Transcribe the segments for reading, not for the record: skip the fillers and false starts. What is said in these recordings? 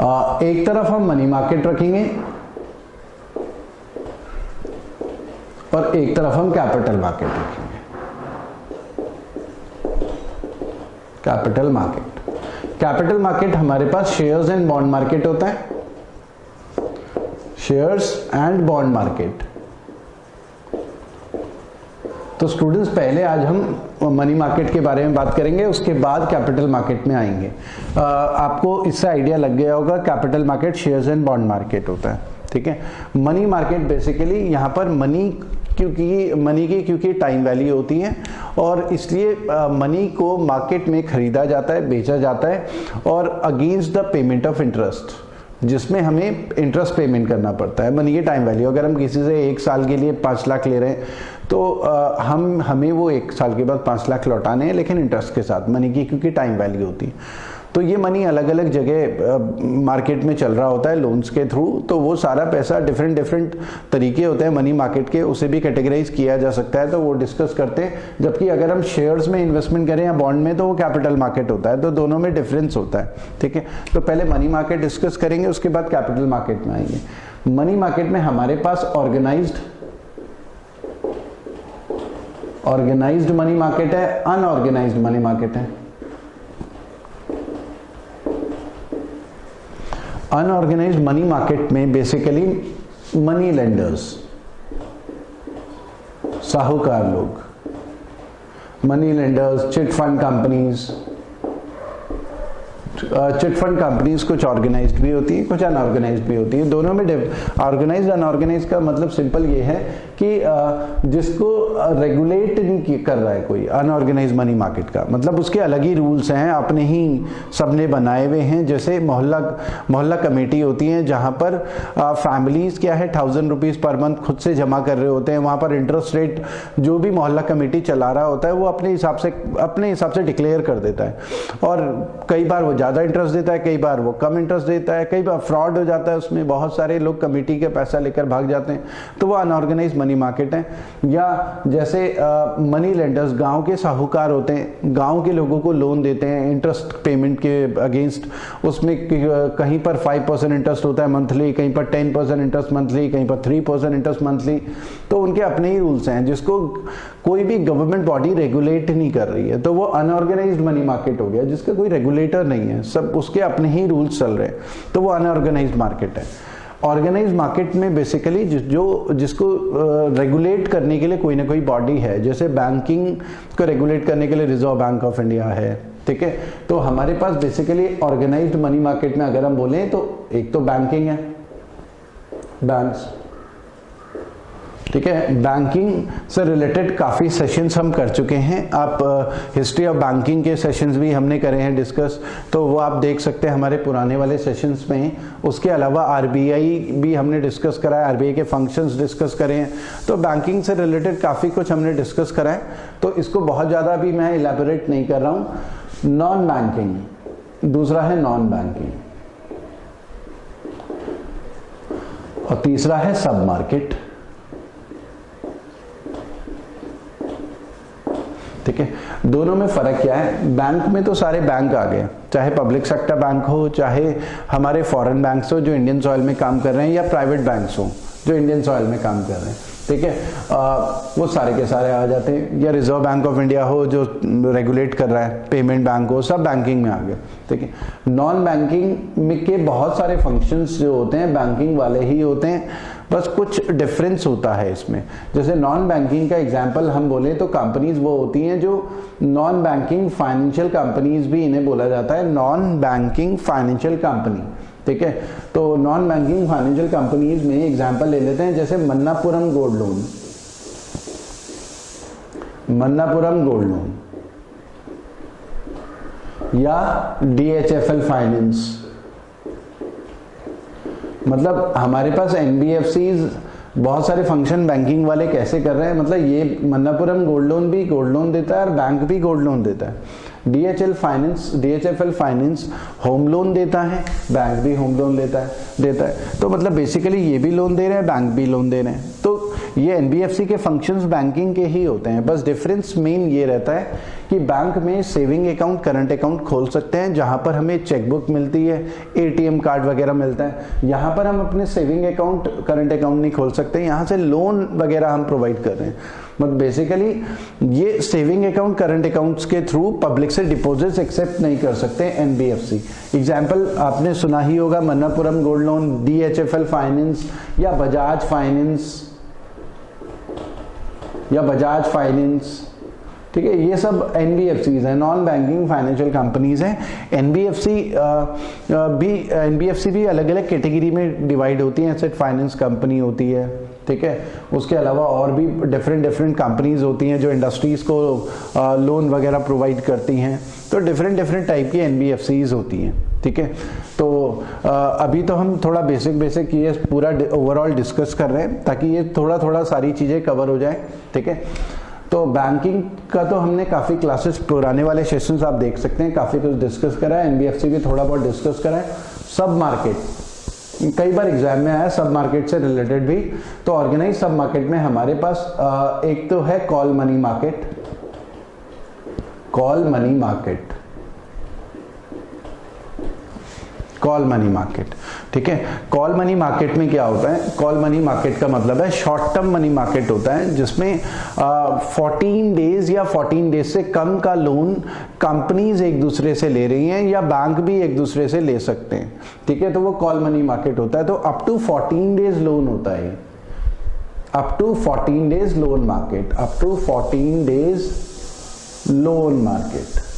एक तरफ हम मनी मार्केट रखेंगे और एक तरफ हम कैपिटल मार्केट रखेंगे। कैपिटल मार्केट हमारे पास शेयर्स एंड बॉन्ड मार्केट होता है, शेयर्स एंड बॉन्ड मार्केट। तो स्टूडेंट्स पहले आज हम मनी मार्केट के बारे में बात करेंगे, उसके बाद कैपिटल मार्केट में आएंगे। आपको इससे आइडिया लग गया होगा, capital market shares and bond market होता है, ठीक है। मनी मार्केट बेसिकली यहाँ पर मनी की टाइम वैल्यू होती है और इसलिए मनी को मार्केट में खरीदा जाता है, बेचा जाता है और against the payment of interest, जिसमें हमें इंटरेस्ट पेमेंट करना पड़ता है। मनी की टाइम वैल्यू, अगर हम किसी से 1 साल के लिए 5 लाख ले रहे हैं तो हमें वो 1 साल के बाद 5 लाख लौटाने हैं, लेकिन इंटरेस्ट के साथ, मनी की क्योंकि टाइम वैल्यू होती है। तो ये मनी अलग अलग जगह मार्केट में चल रहा होता है लोन्स के थ्रू, तो वो सारा पैसा डिफरेंट तरीके होते हैं मनी मार्केट के, उसे भी कैटेगराइज किया जा सकता है, तो वो डिस्कस करते हैं। जबकि अगर हम शेयर्स में इन्वेस्टमेंट करें या बॉन्ड में तो वो कैपिटल मार्केट होता है, तो दोनों में डिफरेंस होता है, ठीक है। तो पहले मनी मार्केट डिस्कस करेंगे, उसके बाद कैपिटल मार्केट में आएंगे। मनी मार्केट में हमारे पास ऑर्गेनाइज्ड मनी मार्केट है, अनऑर्गेनाइज्ड मनी मार्केट है। अनऑर्गेनाइज्ड मनी मार्केट में बेसिकली मनी लेंडर्स, साहूकार लोग, money lenders, chit fund companies कुछ ऑर्गेनाइज्ड भी होती है, कुछ अनऑर्गेनाइज्ड भी होती है। दोनों में ऑर्गेनाइज्ड अनऑर्गेनाइज्ड का मतलब सिंपल ये है कि जिसको रेगुलेट नहीं कर रहा है कोई, अनऑर्गेनाइज्ड मनी मार्केट का मतलब उसके अलग ही रूल्स हैं, अपने ही सबने बनाए हुए हैं। जैसे मोहल्ला कमेटी होती है, जहां पर फैमिलीज क्या है 1000 रुपीज पर मंथ खुद से जमा कर रहे होते हैं। वहां पर इंटरेस्ट रेट जो भी मोहल्ला कमेटी चला रहा होता है वो अपने हिसाब से डिक्लेयर कर देता है, और कई बार वो ज्यादा इंटरेस्ट देता है, कई बार वो कम इंटरेस्ट देता है, कई बार फ्रॉड हो जाता है उसमें, बहुत सारे लोग कमेटी के पैसा लेकर भाग जाते हैं, तो वो अनऑर्गेनाइज्ड मनी मार्केट है। या जैसे मनी लेंडर्स, गांव के साहूकार होते हैं, गांव के लोगों को लोन देते हैं इंटरेस्ट पेमेंट के अगेंस्ट, उसमें कहीं पर 5% इंटरेस्ट होता है मंथली, कहीं पर 10% इंटरेस्ट मंथली, कहीं पर 3% इंटरेस्ट मंथली। तो उनके अपने ही रूल्स हैं जिसको कोई भी गवर्नमेंट बॉडी रेगुलेट नहीं कर रही है, तो वो अनऑर्गेनाइज्ड मनी मार्केट हो गया, जिसका कोई रेगुलेटर नहीं है, सब उसके अपने ही रूल्स चल रहे हैं, तो वो अनऑर्गेनाइज्ड मार्केट है। ऑर्गेनाइज्ड मार्केट में बेसिकली जिसको रेगुलेट करने के लिए कोई ना कोई बॉडी है, जैसे बैंकिंग को रेगुलेट करने के लिए रिजर्व बैंक ऑफ इंडिया है, ठीक है। तो हमारे पास बेसिकली ऑर्गेनाइज्ड मनी मार्केट में अगर हम बोलें तो एक तो बैंकिंग है, बैंक्स, ठीक है। बैंकिंग से रिलेटेड काफ़ी सेशंस हम कर चुके हैं, आप हिस्ट्री ऑफ बैंकिंग के सेशंस भी हमने करे हैं डिस्कस, तो वो आप देख सकते हैं हमारे पुराने वाले सेशंस में। उसके अलावा आरबीआई भी हमने डिस्कस करा है, आरबीआई के फंक्शंस डिस्कस करे हैं, तो बैंकिंग से रिलेटेड काफ़ी कुछ हमने डिस्कस करा है, तो इसको बहुत ज़्यादा भी मैं इलेबोरेट नहीं कर रहा हूँ। नॉन बैंकिंग, दूसरा है नॉन बैंकिंग, और तीसरा है सब मार्केट, ठीक है। दोनों में फर्क क्या है? बैंक में तो सारे बैंक आ गए, चाहे पब्लिक सेक्टर बैंक हो, चाहे हमारे फॉरेन बैंक्स हो जो इंडियन सॉइल में काम कर रहे हैं, या प्राइवेट बैंक्स हो जो इंडियन सॉइल में काम कर रहे हैं, ठीक है। वो सारे के सारे आ जाते हैं, या रिजर्व बैंक ऑफ इंडिया हो जो रेगुलेट कर रहा है, पेमेंट बैंक हो, सब बैंकिंग में आ गए, ठीक है। नॉन बैंकिंग में के बहुत सारे फंक्शंस जो होते हैं बैंकिंग वाले ही होते हैं, बस कुछ डिफरेंस होता है इसमें। जैसे नॉन बैंकिंग का एग्जांपल हम बोले तो कंपनीज वो होती हैं जो नॉन बैंकिंग फाइनेंशियल कंपनीज भी इन्हें बोला जाता है, नॉन बैंकिंग फाइनेंशियल कंपनी, ठीक है। तो नॉन बैंकिंग फाइनेंशियल कंपनीज में एग्जांपल ले लेते हैं, जैसे मन्नापुरम गोल्ड लोन या DHFL फाइनेंस। मतलब हमारे पास एनबीएफसीज बहुत सारे फंक्शन बैंकिंग वाले कैसे कर रहे हैं, मतलब ये मन्नापुरम गोल्ड लोन भी गोल्ड लोन देता है और बैंक भी गोल्ड लोन देता है। DHFL फाइनेंस होम लोन देता है, बैंक भी होम लोन देता है। तो मतलब बेसिकली ये भी लोन दे रहे हैं, बैंक भी लोन दे रहे हैं। तो ये एनबीएफसी के फंक्शंस बैंकिंग के ही होते हैं, बस डिफरेंस मेन ये रहता है कि बैंक में सेविंग अकाउंट, करंट अकाउंट खोल सकते हैं, जहां पर हमें चेकबुक मिलती है, एटीएम कार्ड वगैरह मिलता है। यहाँ पर हम अपने सेविंग अकाउंट, करंट अकाउंट नहीं खोल सकते, यहाँ से लोन वगैरह हम प्रोवाइड कर रहे हैं। मतलब बेसिकली ये सेविंग अकाउंट, करंट अकाउंट्स के थ्रू पब्लिक से डिपॉजिट्स एक्सेप्ट नहीं कर सकते एनबीएफसी। एग्जाम्पल आपने सुना ही होगा, Manappuram gold loan, DHFL finance या बजाज फाइनेंस, ठीक है, ये सब एनबीएफसीज हैं, नॉन बैंकिंग फाइनेंशियल कंपनीज हैं। एनबीएफसी भी अलग अलग कैटेगरी में डिवाइड होती हैं। एसेट फाइनेंस कंपनी होती है, ठीक है, उसके अलावा और भी डिफरेंट कंपनीज होती हैं जो इंडस्ट्रीज को लोन वगैरह प्रोवाइड करती हैं। तो डिफरेंट टाइप की एनबीएफसीज होती हैं, ठीक है। तो अभी तो हम थोड़ा बेसिक ये पूरा ओवरऑल डिस्कस कर रहे हैं ताकि ये थोड़ा सारी चीजें कवर हो जाए, ठीक है। तो बैंकिंग का तो हमने काफी क्लासेस, पुराने वाले सेशंस आप देख सकते हैं, काफी कुछ डिस्कस करा है। एनबीएफसी भी थोड़ा बहुत डिस्कस करा है। सब मार्केट कई बार एग्जाम में आया, सब मार्केट से रिलेटेड भी। तो ऑर्गेनाइज सब मार्केट में हमारे पास एक तो है कॉल मनी मार्केट, ठीक है। कॉल मनी मार्केट में क्या होता है? कॉल मनी मार्केट का मतलब है शॉर्ट टर्म मनी मार्केट होता है, जिसमें 14 डेज या 14 डेज से कम का लोन कंपनीज एक दूसरे से ले रही हैं या बैंक भी एक दूसरे से ले सकते हैं, ठीक है। तो वो कॉल मनी मार्केट होता है। तो अप टू 14 डेज लोन होता है, up to 14 days loan market, up to 14 days loan market,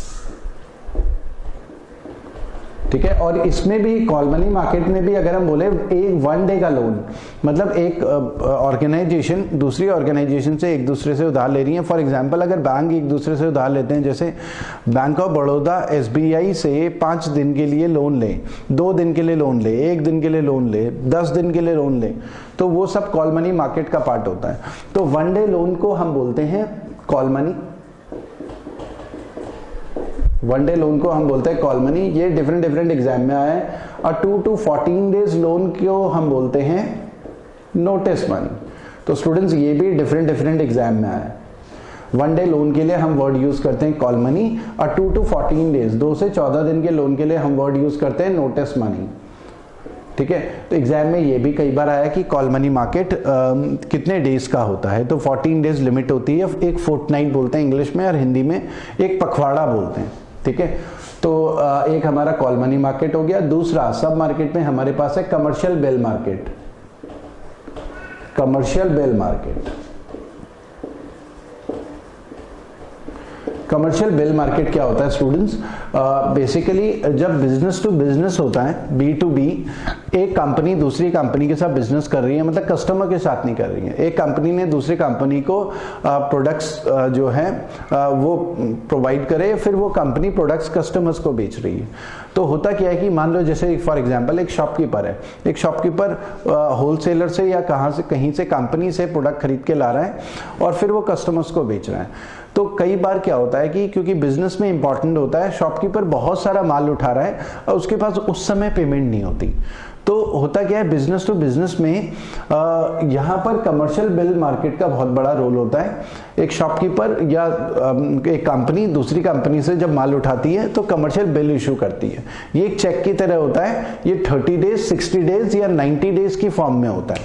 ठीक है। और इसमें भी कॉल मनी मार्केट में भी अगर हम बोले एक 1 डे का लोन, मतलब एक ऑर्गेनाइजेशन दूसरी ऑर्गेनाइजेशन से एक दूसरे से उधार ले रही है। फॉर एग्जांपल अगर बैंक एक दूसरे से उधार लेते हैं, जैसे बैंक ऑफ बड़ौदा एसबीआई से 5 दिन के लिए लोन ले, 2 दिन के लिए लोन ले, 1 दिन के लिए लोन ले, 10 दिन के लिए लोन ले, तो वो सब कॉल मनी मार्केट का पार्ट होता है। तो 1 डे लोन को हम बोलते हैं कॉल मनी, 1 डे लोन को हम बोलते हैं कॉल मनी। ये डिफरेंट एग्जाम में आया है। और 2 to 14 डेज लोन को हम बोलते हैं नोटिस मनी। तो स्टूडेंट्स ये भी डिफरेंट एग्जाम में आया है। 1 डे लोन के लिए हम वर्ड यूज करते हैं कॉल मनी, और 2 to 14 डेज 2 से 14 दिन के लोन के लिए हम वर्ड यूज करते हैं नोटिस मनी, ठीक है। तो एग्जाम में ये भी कई बार आया कि कॉल मनी मार्केट कितने डेज का होता है। तो 14 डेज लिमिट होती है, एक फोर्टनाइट बोलते हैं इंग्लिश में, और हिंदी में एक पखवाड़ा बोलते हैं, ठीक है। तो एक हमारा कॉल मनी मार्केट हो गया। दूसरा सब मार्केट में हमारे पास है commercial bill market. Commercial bill market क्या होता है स्टूडेंट्स? बेसिकली जब बिजनेस टू बिजनेस होता है, B2B, एक कंपनी दूसरी कंपनी के साथ बिजनेस कर रही है, मतलब कस्टमर के साथ नहीं कर रही है। एक कंपनी ने दूसरी कंपनी को प्रोडक्ट्स जो है वो प्रोवाइड करे, फिर वो कंपनी प्रोडक्ट्स कस्टमर्स को बेच रही है। तो होता क्या है कि मान लो जैसे फॉर एग्जांपल एक शॉपकीपर है, एक शॉपकीपर होलसेलर से या कहीं से कंपनी से प्रोडक्ट खरीद के ला रहा है और फिर वो कस्टमर्स को बेच रहा है। तो कई बार क्या होता है कि क्योंकि बिजनेस में इंपॉर्टेंट होता है, शॉपकीपर बहुत सारा माल उठा रहा है और उसके पास उस समय पेमेंट नहीं होती। तो होता क्या है, बिजनेस टू बिजनेस में यहाँ पर कमर्शियल बिल मार्केट का बहुत बड़ा रोल होता है। एक शॉपकीपर या एक कंपनी दूसरी कंपनी से जब माल उठाती है तो कमर्शियल बिल इशू करती है। ये एक चेक की तरह होता है। ये 30 डेज, 60 डेज या 90 डेज की फॉर्म में होता है।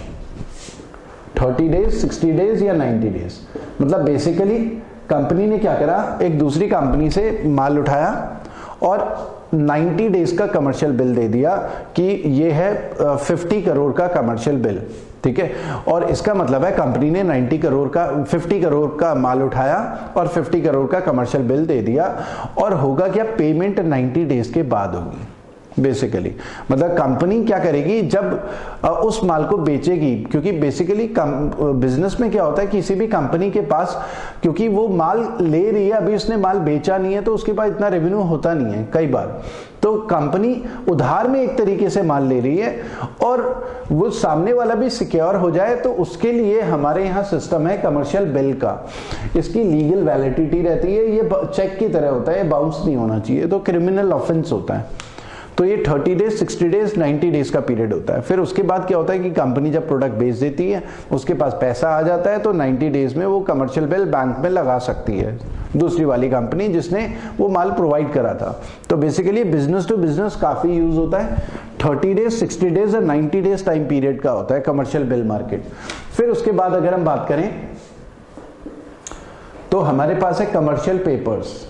30 डेज, 60 डेज या 90 डेज, मतलब बेसिकली कंपनी ने क्या करा, एक दूसरी कंपनी से माल उठाया और 90 डेज का कमर्शियल बिल दे दिया कि ये है 50 करोड़ का कमर्शियल बिल, ठीक है। और इसका मतलब है कंपनी ने 50 करोड़ का माल उठाया और 50 करोड़ का कमर्शियल बिल दे दिया। और होगा क्या, पेमेंट 90 डेज के बाद होगी बेसिकली। मतलब कंपनी क्या करेगी, जब उस माल को बेचेगी, क्योंकि बेसिकली बिजनेस में क्या होता है, किसी भी कंपनी के पास, क्योंकि वो माल ले रही है, अभी उसने माल बेचा नहीं है, तो उसके पास इतना रेवेन्यू होता नहीं है कई बार। तो कंपनी उधार में एक तरीके से माल ले रही है और वो सामने वाला भी सिक्योर हो जाए, तो उसके लिए हमारे यहाँ सिस्टम है कमर्शियल बिल का। इसकी लीगल वैलिडिटी रहती है, ये चेक की तरह होता है, बाउंस नहीं होना चाहिए, तो क्रिमिनल ऑफेंस होता है। तो ये 30 डेज, 60 डेज, 90 डेज का पीरियड होता है। फिर उसके बाद क्या होता है कि कंपनी जब प्रोडक्ट बेच देती है, उसके पास पैसा आ जाता है, तो 90 डेज में वो कमर्शियल बिल बैंक में लगा सकती है दूसरी वाली कंपनी जिसने वो माल प्रोवाइड करा था। तो बेसिकली बिजनेस टू बिजनेस काफी यूज होता है। 30 डेज, 60 डेज और 90 डेज टाइम पीरियड का होता है कमर्शियल बिल मार्केट। फिर उसके बाद अगर हम बात करें तो हमारे पास है commercial papers.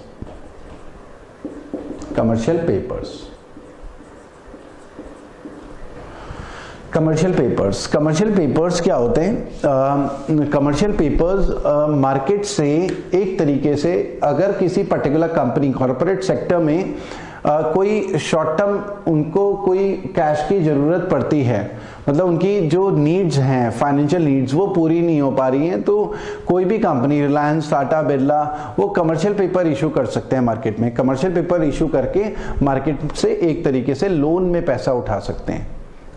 Commercial papers, commercial papers, commercial papers क्या होते हैं? कमर्शियल पेपर्स मार्केट से एक तरीके से अगर किसी पर्टिकुलर कंपनी कॉर्पोरेट सेक्टर में कोई शॉर्ट टर्म उनको कोई कैश की जरूरत पड़ती है, मतलब उनकी जो नीड्स हैं फाइनेंशियल नीड्स वो पूरी नहीं हो पा रही हैं, तो कोई भी कंपनी, रिलायंस, टाटा, बिरला, वो कमर्शियल पेपर इशू कर सकते हैं मार्केट में। कमर्शियल पेपर इशू करके मार्केट से एक तरीके से लोन में पैसा उठा सकते हैं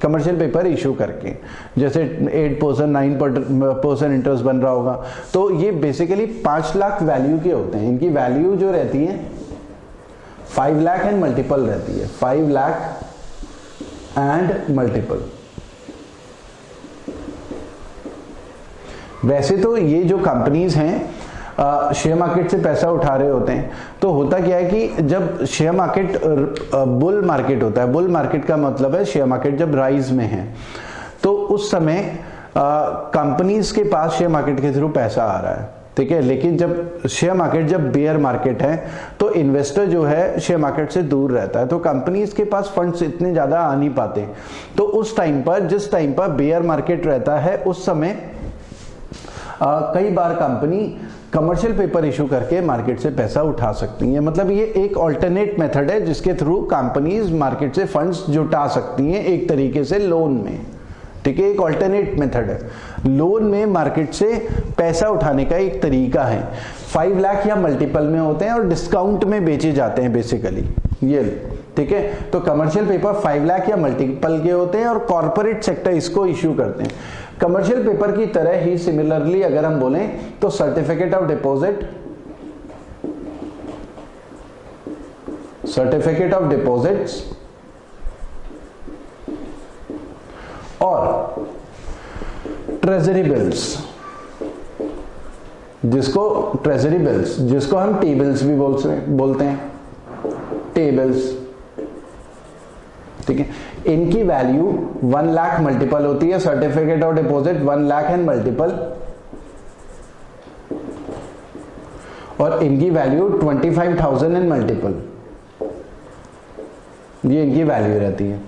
कमर्शियल पेपर इशू करके। जैसे 8%, 9% इंटरेस्ट बन रहा होगा। तो ये बेसिकली 5 लाख वैल्यू के होते हैं। इनकी वैल्यू जो रहती है 5 लाख एंड मल्टीपल रहती है, 5 लाख एंड मल्टीपल। वैसे तो ये जो कंपनीज हैं शेयर मार्केट से पैसा उठा रहे होते हैं, तो होता क्या है कि जब शेयर मार्केट बुल मार्केट होता है, बुल मार्केट का मतलब है शेयर मार्केट जब राइज में है, तो उस समय कंपनीज के पास शेयर मार्केट के थ्रू पैसा आ रहा है, ठीक है। लेकिन जब शेयर मार्केट जब बेयर मार्केट है तो इन्वेस्टर जो है शेयर मार्केट से दूर रहता है, तो कंपनीज के पास फंड्स इतने ज्यादा आ नहीं पाते। तो उस टाइम पर, जिस टाइम पर बेयर मार्केट रहता है, उस समय कई बार कंपनी कमर्शियल पेपर इशू करके मार्केट से पैसा उठा सकती हैं। मतलब ये एक ऑल्टरनेट मेथड है जिसके थ्रू कंपनीज मार्केट से फंड्स जुटा सकती हैं एक तरीके से लोन में, ठीक है। एक ऑल्टरनेट मेथड है, लोन में मार्केट से पैसा उठाने का एक तरीका है। 5 लाख या मल्टीपल में होते हैं और डिस्काउंट में बेचे जाते हैं बेसिकली ये, ठीक है। तो कमर्शियल पेपर 5 लाख या मल्टीपल के होते हैं और कॉर्पोरेट सेक्टर इसको इश्यू करते हैं। कमर्शियल पेपर की तरह ही सिमिलरली अगर हम बोलें तो certificate of deposit, certificate of deposits और ट्रेजरी बिल्स, जिसको ट्रेजरी बिल्स, जिसको हम टी बिल्स भी बोलते हैं, टी बिल्स, ठीक है। इनकी वैल्यू 1 लाख मल्टीपल होती है, certificate of deposit 1 lakh and multiple, और इनकी वैल्यू 25,000 एंड मल्टीपल, ये इनकी वैल्यू रहती है,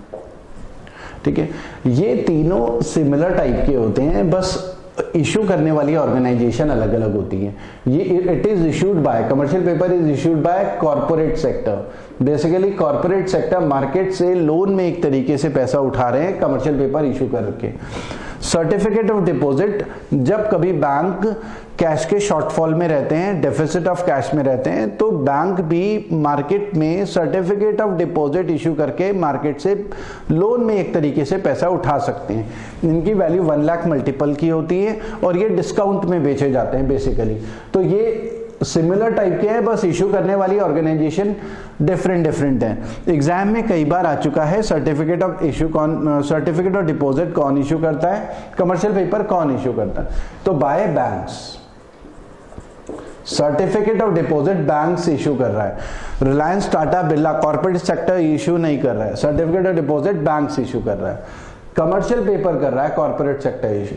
ठीक है। ये तीनों सिमिलर टाइप के होते हैं, बस इशू करने वाली ऑर्गेनाइजेशन अलग अलग होती है। ये it is issued by, commercial paper is issued by corporate sector. Basically corporate sector market से लोन में एक तरीके से पैसा उठा रहे हैं कमर्शियल पेपर इशू करके। सर्टिफिकेट ऑफ डिपॉजिट, जब कभी बैंक कैश के शॉर्टफॉल में रहते हैं, डेफिसिट ऑफ कैश में रहते हैं, तो बैंक भी मार्केट में सर्टिफिकेट ऑफ डिपॉजिट इशू करके मार्केट से लोन में एक तरीके से पैसा उठा सकते हैं। इनकी वैल्यू 1 लाख मल्टीपल की होती है और ये डिस्काउंट में बेचे जाते हैं बेसिकली। तो ये सिमिलर टाइप के हैं, बस इशू करने वाली ऑर्गेनाइजेशन डिफरेंट है। एग्जाम में कई बार आ चुका है सर्टिफिकेट ऑफ इशू कौन, सर्टिफिकेट ऑफ डिपॉजिट कौन इशू करता है, कमर्शियल पेपर कौन इशू करता है, तो bye banks. Certificate of deposit banks issue कर रहा है, Reliance, Tata, Birla corporate sector issue नहीं कर रहा है, certificate of deposit banks issue कर रहा है। कमर्शियल पेपर कर रहा है कॉर्पोरेट सेक्टर इशू।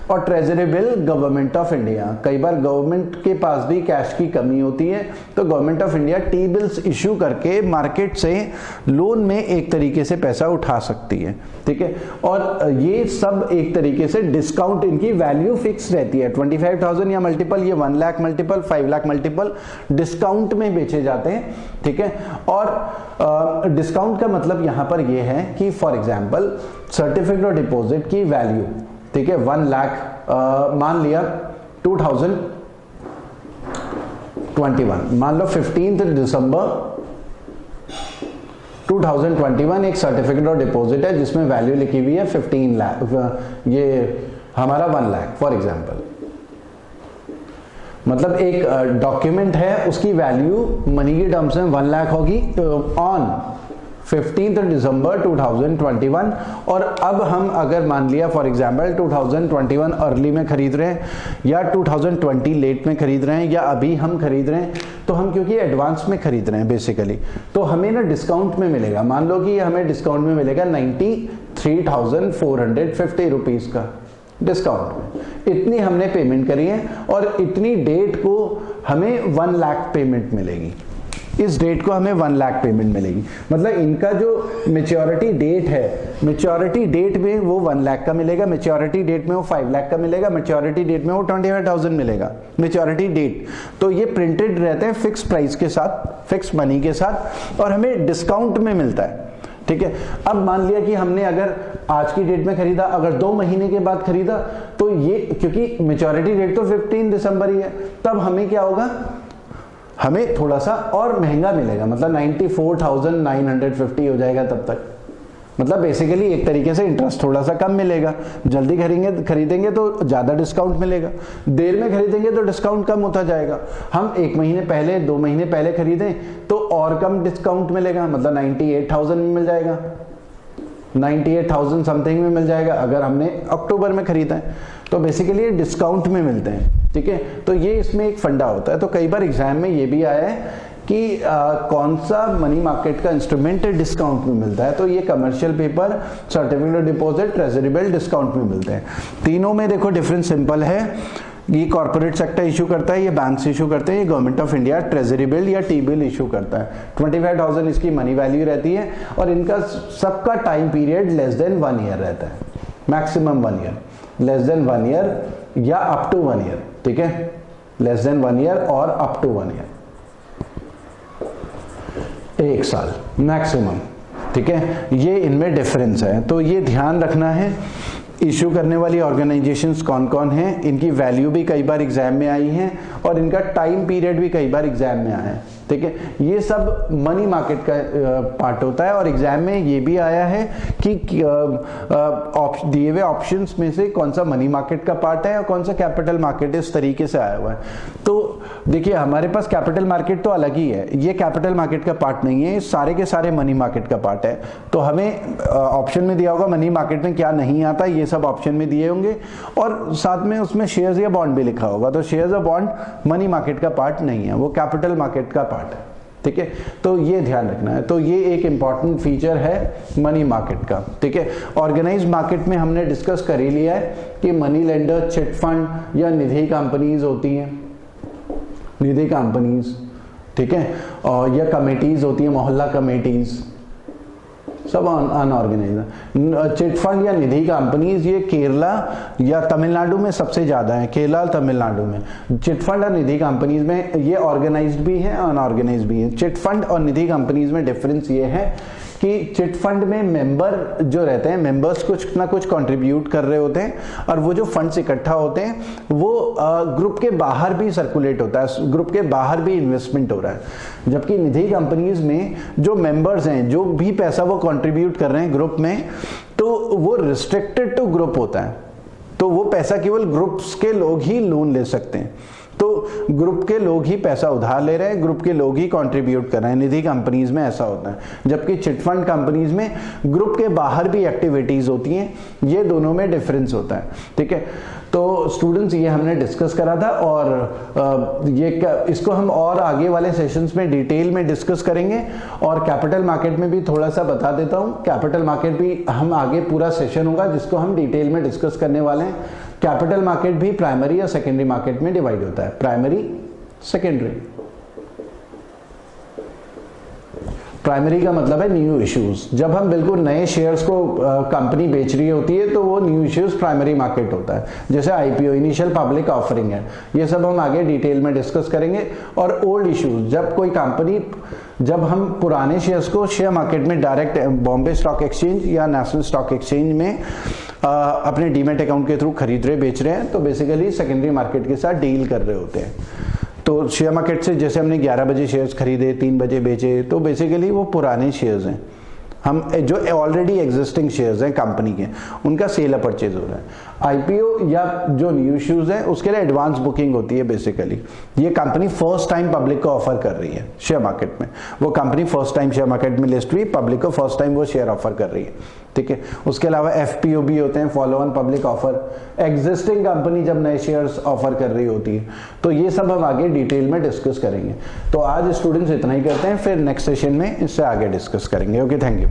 और treasury bill government of India, कई बार गवर्नमेंट के पास भी कैश की कमी होती है, तो government of India T bills issue करके मार्केट से लोन में एक तरीके से पैसा उठा सकती है, ठीक है। और ये सब एक तरीके से डिस्काउंट, इनकी वैल्यू फिक्स रहती है 25,000 या मल्टीपल, ये 1 lakh multiple, 5 lakh multiple discount में बेचे जाते हैं, ठीक है। और डिस्काउंट का मतलब यहां पर ये है कि for example certificate of deposit की वैल्यू, ठीक है, 1 लाख, मान लिया 2021, मान लो 15 दिसंबर 2021 एक सर्टिफिकेट ऑफ डिपॉजिट है जिसमें वैल्यू लिखी हुई है 15 लाख, ये हमारा 1 लाख फॉर एग्जाम्पल। मतलब एक डॉक्यूमेंट है, उसकी वैल्यू मनी के टर्म्स में 1 लाख होगी ऑन 15 दिसंबर 2021, और अब हम अगर मान लिया फॉर एग्जांपल 2021 अर्ली में खरीद रहे हैं या 2020 लेट में खरीद रहे हैं या अभी हम खरीद रहे हैं, तो हम क्योंकि एडवांस में खरीद रहे हैं बेसिकली, तो हमें ना डिस्काउंट में मिलेगा। मान लो कि हमें डिस्काउंट में मिलेगा 93,450 रुपीज का डिस्काउंट में, इतनी हमने पेमेंट करी है और इतनी डेट को हमें 1 लाख पेमेंट मिलेगी। इस डेट को हमें 1 लाख पेमेंट मिलेगी, मतलब इनका जो मैच्योरिटी डेट है, मैच्योरिटी डेट में वो 1 लाख का मिलेगा, मैच्योरिटी डेट में वो 5 लाख का मिलेगा, मैच्योरिटी डेट में वो 25,000 मिलेगा मैच्योरिटी डेट। तो ये प्रिंटेड रहते हैं फिक्स प्राइस के साथ, फिक्स मनी के साथ, और हमें डिस्काउंट में मिलता है। ठीक है, अब मान लिया कि हमने अगर आज की डेट में खरीदा, अगर 2 महीने के बाद खरीदा, तो ये क्योंकि मैच्योरिटी डेट तो 15 दिसंबर ही है, तब हमें क्या होगा, हमें थोड़ा सा और महंगा मिलेगा, मतलब 94,950 हो जाएगा तब तक। मतलब बेसिकली एक तरीके से इंटरेस्ट थोड़ा सा कम मिलेगा। जल्दी खरीदेंगे तो ज्यादा डिस्काउंट मिलेगा, देर में खरीदेंगे तो डिस्काउंट कम होता जाएगा। हम 1 महीने पहले 2 महीने पहले खरीदें तो और कम डिस्काउंट मिलेगा, मतलब 98,000 में मिल जाएगा, 98,000 समथिंग में मिल जाएगा अगर हमने अक्टूबर में खरीदा है। तो बेसिकली ये डिस्काउंट में मिलते हैं। ठीक है, तो ये इसमें एक फंडा होता है। तो कई बार एग्जाम में ये भी आया है कि कौन सा मनी मार्केट का इंस्ट्रूमेंट डिस्काउंट में मिलता है, तो ये commercial paper, certificate of deposit, treasury bill discount में मिलते हैं। तीनों में देखो डिफरेंस सिंपल है, ये कॉर्पोरेट सेक्टर इशू करता है, ये बैंक्स इशू करते हैं, ये government of India treasury bill या टी बिल इशू करता है। 25,000 इसकी मनी वैल्यू रहती है और इनका सबका time period less than 1 year रहता है, maximum 1 year, less than 1 year या अप टू 1 ईयर। ठीक है, लेस देन 1 ईयर और अप टू 1 ईयर, 1 साल मैक्सिमम। ठीक है, ये इनमें डिफरेंस है, तो ये ध्यान रखना है। इशू करने वाली ऑर्गेनाइजेशंस कौन कौन हैं, इनकी वैल्यू भी कई बार एग्जाम में आई है और इनका टाइम पीरियड भी कई बार एग्जाम में आया है। ठीक है, ये सब मनी मार्केट का पार्ट होता है। और एग्जाम में ये भी आया है कि दिए हुए ऑप्शंस में से कौन सा मनी मार्केट का पार्ट है और कौन सा कैपिटल मार्केट, इस तरीके से आया हुआ है। तो देखिए हमारे पास कैपिटल मार्केट तो अलग ही है, ये कैपिटल मार्केट का पार्ट नहीं है, सारे के सारे मनी मार्केट का पार्ट है। तो हमें ऑप्शन में दिया होगा मनी मार्केट में क्या नहीं आता, ये सब ऑप्शन में दिए होंगे और साथ में उसमें शेयर्स या बॉन्ड भी लिखा होगा। तो शेयर्स और बॉन्ड मनी मार्केट का पार्ट नहीं है, वो कैपिटल मार्केट का पार्ट है। ठीक है, तो ये ध्यान रखना है। तो ये एक इंपॉर्टेंट फीचर है मनी मार्केट का। ठीक है, ऑर्गेनाइज्ड मार्केट में हमने डिस्कस कर ही लिया है कि मनी लेंडर, चिट फंड या निधि कंपनीज होती हैं, निधि कंपनीज। ठीक है, और या कमेटीज होती है, मोहल्ला कमेटीज, सब अनऑर्गेनाइज्ड। चिट फंड या निधि कंपनीज ये केरला या तमिलनाडु में सबसे ज्यादा है, केरला और तमिलनाडु में। चिट फंड और निधि कंपनीज में ये ऑर्गेनाइज्ड भी है, अनऑर्गेनाइज्ड भी है। चिट फंड और निधि कंपनीज में डिफरेंस ये है कि चिट फंड में मेंबर जो रहते हैं, मेंबर्स कुछ ना कुछ कंट्रीब्यूट कर रहे होते हैं और वो जो फंड्स इकट्ठा होते हैं वो ग्रुप के बाहर भी सर्कुलेट होता है, ग्रुप के बाहर भी इन्वेस्टमेंट हो रहा है। जबकि निधि कंपनीज में जो मेंबर्स हैं, जो भी पैसा वो कंट्रीब्यूट कर रहे हैं ग्रुप में, तो वो रिस्ट्रिक्टेड टू ग्रुप होता है, तो वो पैसा केवल ग्रुप्स के लोग ही लोन ले सकते हैं। तो ग्रुप के लोग ही पैसा उधार ले रहे हैं, ग्रुप के लोग ही कंट्रीब्यूट कर रहे हैं। निधि कंपनीज में ऐसा होता है, जबकि चिट फंड कंपनीज में ग्रुप के बाहर भी एक्टिविटीज होती हैं। ये दोनों में डिफरेंस होता है। ठीक है, तो स्टूडेंट्स ये हमने डिस्कस करा था और इसको हम और आगे वाले सेशंस में डिटेल में डिस्कस करेंगे। और कैपिटल मार्केट में भी थोड़ा सा बता देता हूँ, कैपिटल मार्केट भी हम आगे पूरा सेशन होगा जिसको हम डिटेल में डिस्कस करने वाले हैं। कैपिटल मार्केट भी प्राइमरी और सेकेंडरी मार्केट में डिवाइड होता है, प्राइमरी, सेकेंडरी। प्राइमरी का मतलब है न्यू इश्यूज, जब हम बिल्कुल नए शेयर्स को कंपनी बेच रही होती है तो वो न्यू इश्यूज प्राइमरी मार्केट होता है। जैसे आईपीओ, इनिशियल पब्लिक ऑफरिंग है, ये सब हम आगे डिटेल में डिस्कस करेंगे। और ओल्ड इश्यूज, जब कोई कंपनी, जब हम पुराने शेयर्स को शेयर मार्केट में डायरेक्ट बॉम्बे स्टॉक एक्सचेंज या नेशनल स्टॉक एक्सचेंज में अपने डीमेट अकाउंट के थ्रू खरीद रहे बेच रहे हैं, तो बेसिकली सेकेंडरी मार्केट के साथ डील कर रहे होते हैं। तो शेयर मार्केट से जैसे हमने 11 बजे शेयर्स खरीदे, 3 बजे बेचे, तो बेसिकली वो पुराने शेयर्स हैं, हम जो ऑलरेडी एग्जिस्टिंग शेयर्स हैं कंपनी के, उनका सेल या परचेज हो रहा है। आईपीओ या जो न्यू इश्यूज है उसके लिए एडवांस बुकिंग होती है। बेसिकली ये कंपनी फर्स्ट टाइम पब्लिक को ऑफर कर रही है शेयर मार्केट में, वो company first time share market में लिस्ट हुई, पब्लिक को फर्स्ट टाइम वो शेयर ऑफर कर रही है, ठीक है। उसके अलावा एफपीओ भी होते हैं, follow on public offer, existing company जब नए शेयर्स ऑफर कर रही होती है। तो ये सब हम आगे डिटेल में डिस्कस करेंगे। तो आज स्टूडेंट्स इतना ही करते हैं, फिर नेक्स्ट सेशन में इससे आगे डिस्कस करेंगे। Okay, thank you.